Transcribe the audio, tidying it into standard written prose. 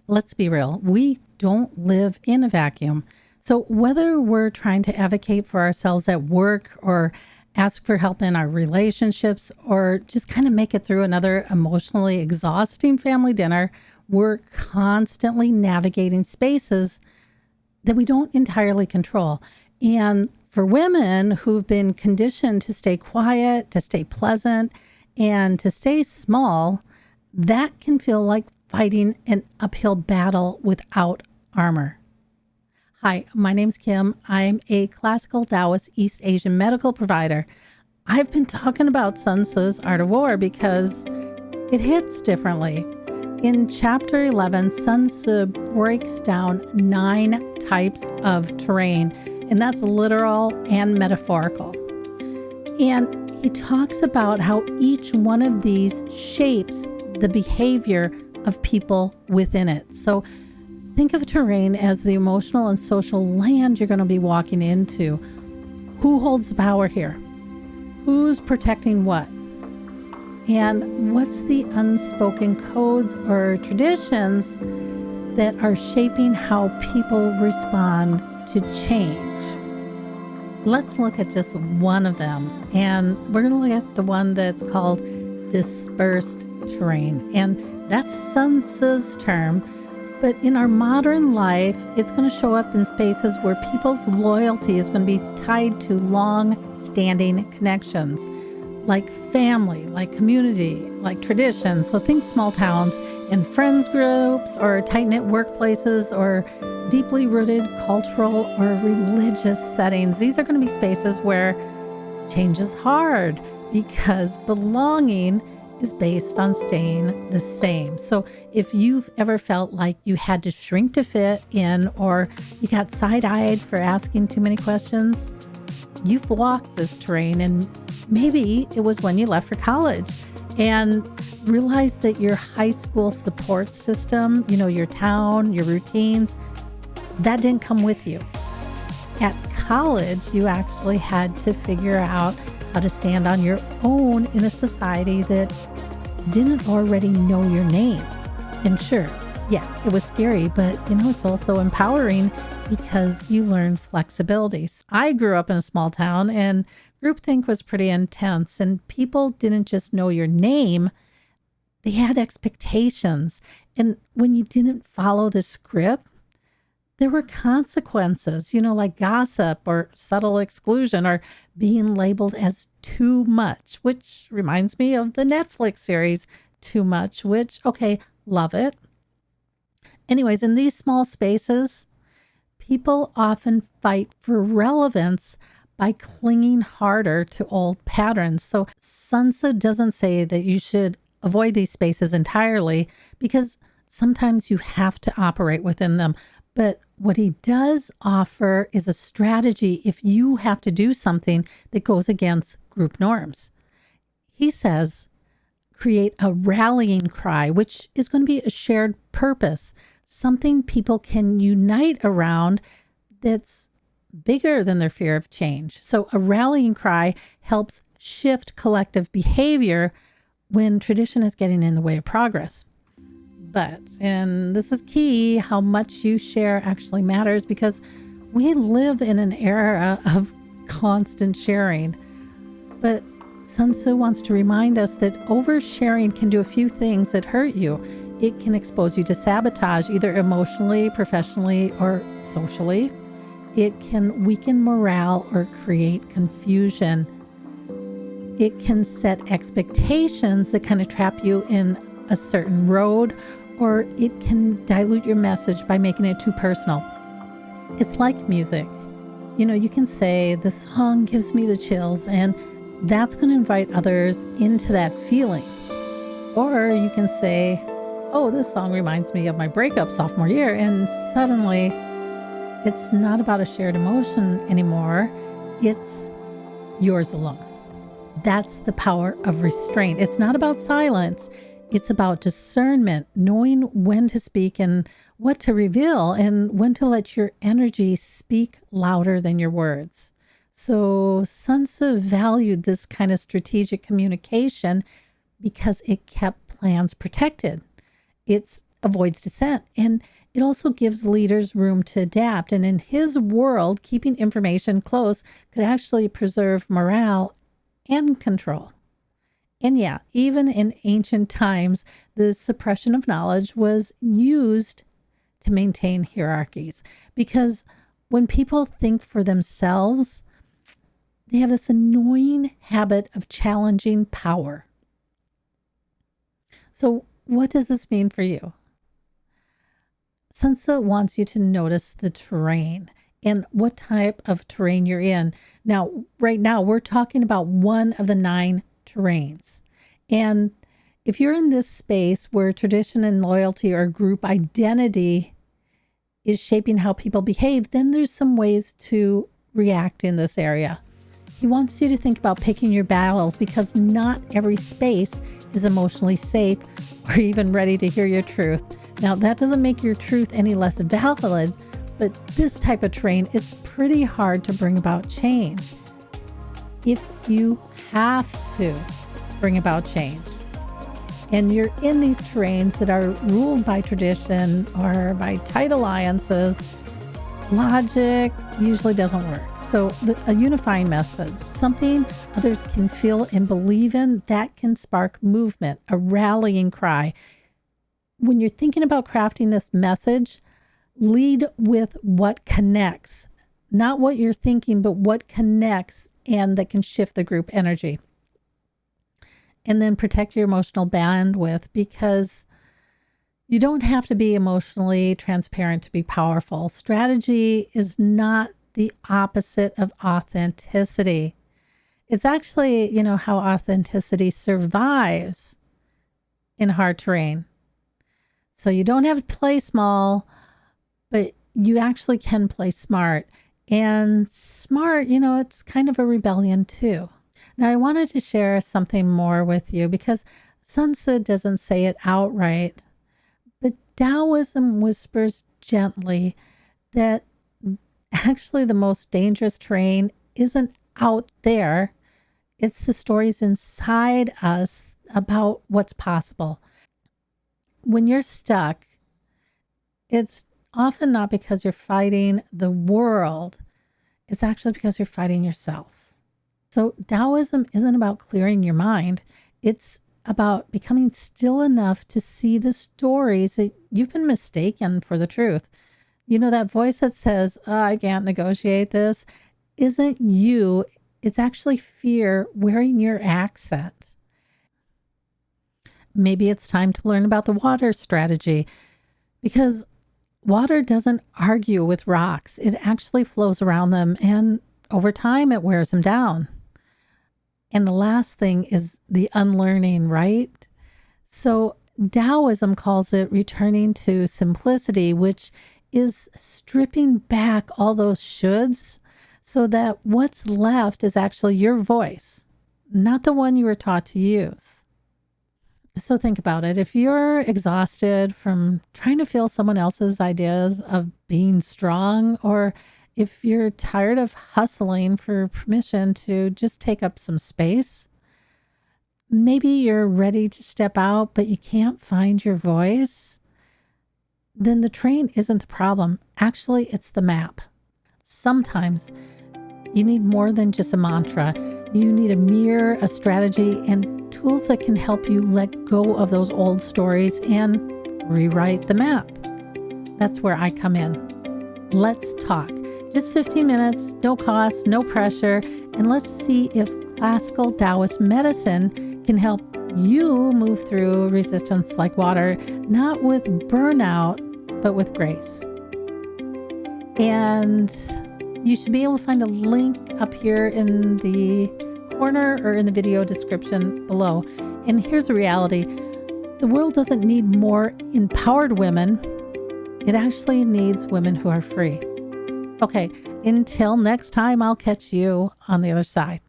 let's be real, we don't live in a vacuum. So whether we're trying to advocate for ourselves at work or ask for help in our relationships or just kind of make it through another emotionally exhausting family dinner, we're constantly navigating spaces that we don't entirely control. And for women who've been conditioned to stay quiet, to stay pleasant, and to stay small, that can feel like fighting an uphill battle without armor. Hi, my name's Kim. I'm a classical Taoist East Asian medical provider. I've been talking about Sun Tzu's Art of War because it hits differently. In chapter 11, Sun Tzu breaks down 9 types of terrain, and that's literal and metaphorical. And he talks about how each one of these shapes the behavior of people within it. So think of terrain as the emotional and social land you're going to be walking into. Who holds the power here? Who's protecting what? And what's the unspoken codes or traditions that are shaping how people respond to change? Let's look at just one of them. And we're going to look at the one that's called dispersed terrain. And that's Sun Tzu's term. But in our modern life, it's going to show up in spaces where people's loyalty is going to be tied to long-standing connections, like family, like community, like tradition. So think small towns and friends groups or tight-knit workplaces or deeply rooted cultural or religious settings. These are going to be spaces where change is hard because belonging is based on staying the same. So if you've ever felt like you had to shrink to fit in or you got side-eyed for asking too many questions, you've walked this terrain, and maybe it was when you left for college and realized that your high school support system, your town, your routines, that didn't come with you. At college, you actually had to figure out how to stand on your own in a society that didn't already know your name. And sure, yeah, it was scary, but it's also empowering because you learn flexibility. I grew up in a small town and groupthink was pretty intense, and people didn't just know your name, they had expectations. And when you didn't follow the script, there were consequences, like gossip or subtle exclusion or being labeled as too much, which reminds me of the Netflix series Too Much, which, okay, love it. Anyways, in these small spaces, people often fight for relevance by clinging harder to old patterns. So Sun Tzu doesn't say that you should avoid these spaces entirely because sometimes you have to operate within them. But what he does offer is a strategy if you have to do something that goes against group norms. He says, create a rallying cry, which is going to be a shared purpose, something people can unite around that's bigger than their fear of change. So a rallying cry helps shift collective behavior when tradition is getting in the way of progress. But, and this is key, how much you share actually matters because we live in an era of constant sharing. But Sun Tzu wants to remind us that oversharing can do a few things that hurt you. It can expose you to sabotage, either emotionally, professionally, or socially. It can weaken morale or create confusion. It can set expectations that kind of trap you in a certain road, or it can dilute your message by making it too personal. It's like music. You can say, the song gives me the chills, and that's going to invite others into that feeling. Or you can say, oh, this song reminds me of my breakup sophomore year, and suddenly it's not about a shared emotion anymore. It's yours alone. That's the power of restraint. It's not about silence. It's about discernment, knowing when to speak and what to reveal and when to let your energy speak louder than your words. So Sun Tzu valued this kind of strategic communication because it kept plans protected. It's avoids dissent. And it also gives leaders room to adapt. And in his world, keeping information close could actually preserve morale and control. And yeah, even in ancient times, the suppression of knowledge was used to maintain hierarchies, because when people think for themselves, they have this annoying habit of challenging power. So what does this mean for you? Sansa wants you to notice the terrain and what type of terrain you're in. Now, right now, we're talking about one of the 9 terrains. And if you're in this space where tradition and loyalty or group identity is shaping how people behave, then there's some ways to react in this area. He wants you to think about picking your battles, because not every space is emotionally safe or even ready to hear your truth. Now, that doesn't make your truth any less valid, but this type of terrain, it's pretty hard to bring about change. If you have to bring about change, and you're in these terrains that are ruled by tradition or by tight alliances, logic usually doesn't work. So a unifying message, something others can feel and believe in, that can spark movement, a rallying cry. When you're thinking about crafting this message, lead with what connects, not what you're thinking, but what connects and that can shift the group energy. And then protect your emotional bandwidth, because you don't have to be emotionally transparent to be powerful. Strategy is not the opposite of authenticity. It's actually, how authenticity survives in hard terrain. So you don't have to play small, but you actually can play smart. And smart, it's kind of a rebellion too. Now, I wanted to share something more with you, because Sun Tzu doesn't say it outright, but Taoism whispers gently that actually the most dangerous terrain isn't out there. It's the stories inside us about what's possible. When you're stuck, it's often not because you're fighting the world. It's actually because you're fighting yourself. So Taoism isn't about clearing your mind. It's about becoming still enough to see the stories that you've been mistaken for the truth. That voice that says, I can't negotiate this, isn't you. It's actually fear wearing your accent. Maybe it's time to learn about the water strategy, because water doesn't argue with rocks. It actually flows around them, and over time it wears them down. And the last thing is the unlearning, right? So Taoism calls it returning to simplicity, which is stripping back all those shoulds so that what's left is actually your voice, not the one you were taught to use. So think about it. If you're exhausted from trying to feel someone else's ideas of being strong, or if you're tired of hustling for permission to just take up some space, maybe you're ready to step out, but you can't find your voice, then the train isn't the problem. Actually, it's the map. Sometimes you need more than just a mantra. You need a mirror, a strategy, and tools that can help you let go of those old stories and rewrite the map. That's where I come in. Let's talk. Just 15 minutes, no cost, no pressure, and let's see if classical Taoist medicine can help you move through resistance like water, not with burnout, but with grace. And you should be able to find a link up here in the corner or in the video description below. And here's the reality. The world doesn't need more empowered women. It actually needs women who are free. Okay, until next time, I'll catch you on the other side.